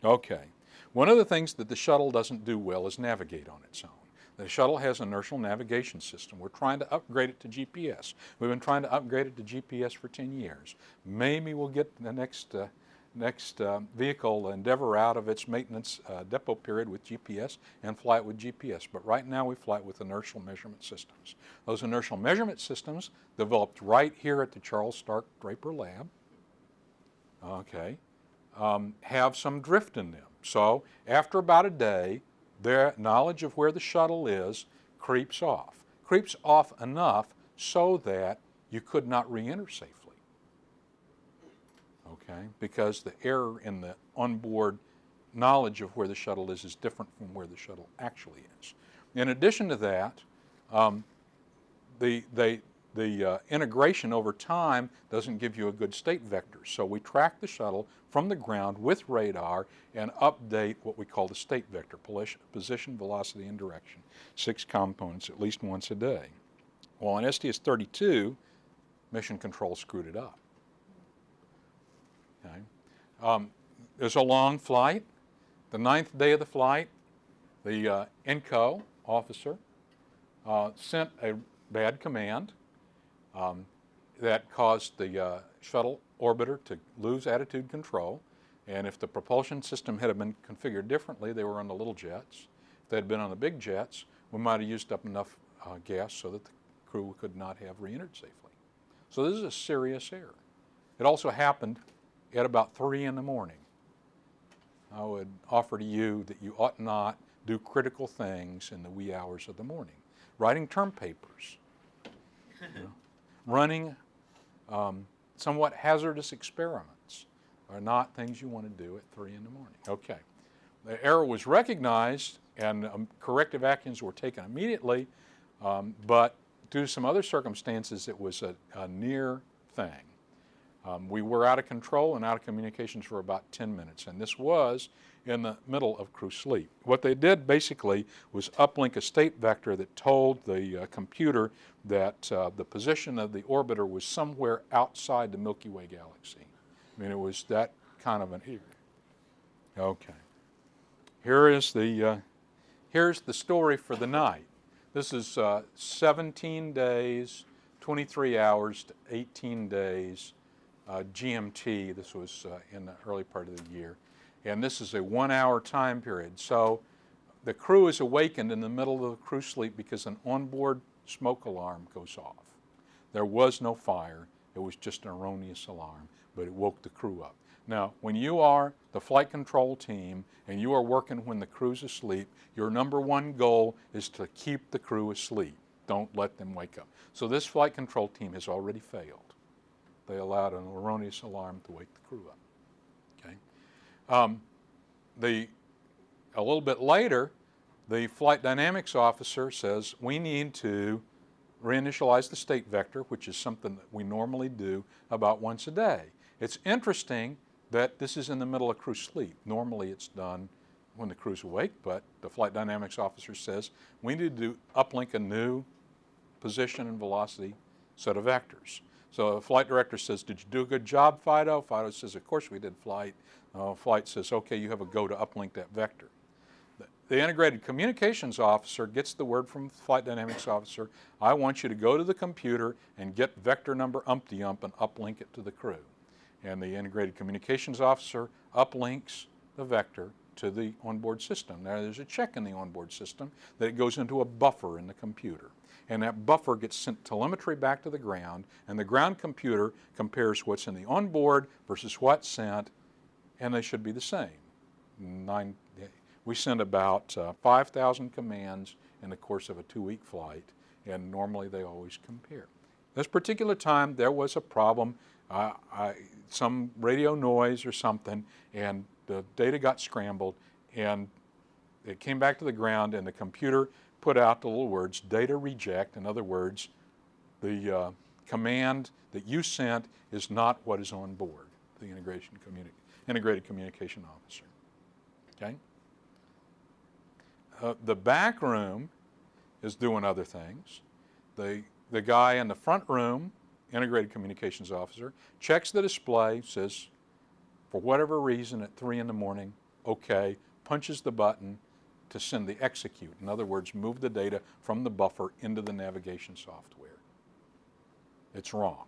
Okay. One of the things that the shuttle doesn't do well is navigate on its own. The shuttle has an inertial navigation system. We're trying to upgrade it to GPS. We've been trying to upgrade it to GPS for 10 years. Maybe we'll get the next vehicle Endeavor out of its maintenance depot period with GPS and fly it with GPS. But right now we fly it with inertial measurement systems. Those inertial measurement systems developed right here at the Charles Stark Draper Lab, okay, have some drift in them. So after about a day, their knowledge of where the shuttle is creeps off. Creeps off enough so that you could not re-enter safely. Okay, because the error in the onboard knowledge of where the shuttle is different from where the shuttle actually is. In addition to that, the integration over time doesn't give you a good state vector. So we track the shuttle from the ground with radar and update what we call the state vector, position, velocity, and direction. 6 components at least once a day. Well, on STS-32, Mission Control screwed it up. Okay. There's a long flight. The 9th day of the flight, the NCO officer sent a bad command that caused the shuttle orbiter to lose attitude control. And if the propulsion system had been configured differently, they were on the little jets. If they had been on the big jets, we might have used up enough gas so that the crew could not have re-entered safely. So this is a serious error. It also happened at about 3 in the morning. I would offer to you that you ought not do critical things in the wee hours of the morning. Writing term papers, you know, running somewhat hazardous experiments are not things you want to do at 3 in the morning. Okay. The error was recognized and corrective actions were taken immediately, but due to some other circumstances, it was a near thing. We were out of control and out of communications for about 10 minutes, and this was in the middle of crew sleep. What they did basically was uplink a state vector that told the computer that the position of the orbiter was somewhere outside the Milky Way galaxy. I mean, it was that kind of an error. Okay. Here's the story for the night. This is 17 days, 23 hours to 18 days GMT. This was in the early part of the year. And this is a 1-hour time period. So the crew is awakened in the middle of the crew sleep because an onboard smoke alarm goes off. There was no fire. It was just an erroneous alarm, but it woke the crew up. Now, when you are the flight control team and you are working when the crew's asleep, your #1 goal is to keep the crew asleep. Don't let them wake up. So this flight control team has already failed. They allowed an erroneous alarm to wake the crew up. Okay. A little bit later, the flight dynamics officer says we need to reinitialize the state vector, which is something that we normally do about once a day. It's interesting that this is in the middle of crew sleep. Normally it's done when the crew's awake, but the flight dynamics officer says we need to uplink a new position and velocity set of vectors. So the flight director says, did you do a good job, Fido? Fido says, of course we did, Flight. Flight says, okay, you have a go to uplink that vector. The integrated communications officer gets the word from the flight dynamics officer, I want you to go to the computer and get vector number umpty-ump and uplink it to the crew. And the integrated communications officer uplinks the vector to the onboard system. Now there's a check in the onboard system that it goes into a buffer in the computer. And that buffer gets sent telemetry back to the ground, and the ground computer compares what's in the onboard versus what's sent, and they should be the same. We send about 5,000 commands in the course of a 2-week flight, and normally they always compare. This particular time there was a problem, some radio noise or something, and the data got scrambled, and it came back to the ground, and the computer put out the little words, data reject. In other words, the command that you sent is not what is on board, the integrated communication officer. Okay? The back room is doing other things. The guy in the front room integrated communications officer, checks the display, says, for whatever reason at 3 in the morning, okay, punches the button to send the execute. In other words, move the data from the buffer into the navigation software. It's wrong,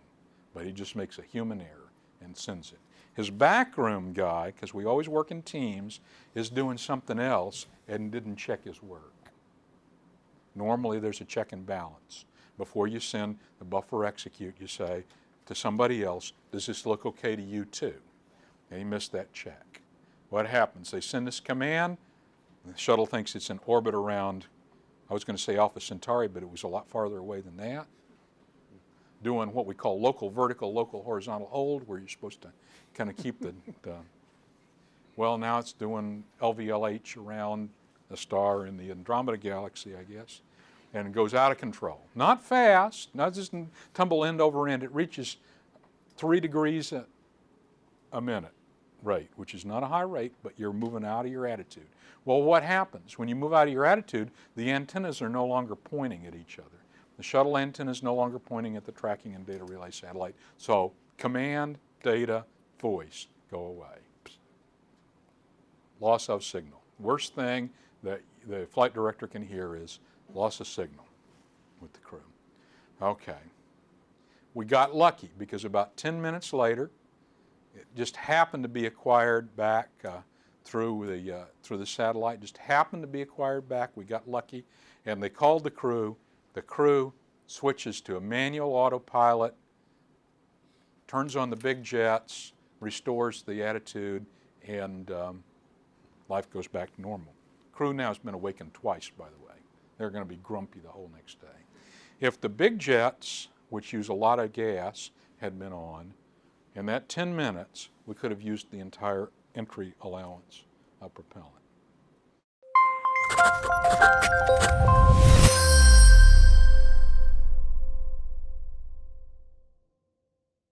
but he just makes a human error and sends it. His backroom guy, because we always work in teams, is doing something else and didn't check his work. Normally there's a check and balance. Before you send the buffer execute, you say to somebody else, does this look okay to you too? And he missed that check. What happens? They send this command, and the shuttle thinks it's in orbit around, I was going to say Alpha Centauri, but it was a lot farther away than that. Doing what we call local vertical, local horizontal hold, where you're supposed to kind of keep the well, now it's doing LVLH around a star in the Andromeda galaxy, I guess, and it goes out of control. Not fast, not just tumble end over end. It reaches 3 degrees a minute rate, which is not a high rate, but you're moving out of your attitude. Well, what happens? When you move out of your attitude, the antennas are no longer pointing at each other. The shuttle antenna is no longer pointing at the tracking and data relay satellite. So command, data, voice go away. Loss of signal. Worst thing that the flight director can hear is loss of signal with the crew. Okay. We got lucky because about 10 minutes later, it just happened to be acquired back through the satellite. Just happened to be acquired back. We got lucky, and they called the crew. The crew switches to a manual autopilot, turns on the big jets, restores the attitude, and life goes back to normal. Crew now has been awakened twice, by the way. They're going to be grumpy the whole next day. If the big jets, which use a lot of gas, had been on, in that 10 minutes, we could have used the entire entry allowance of propellant.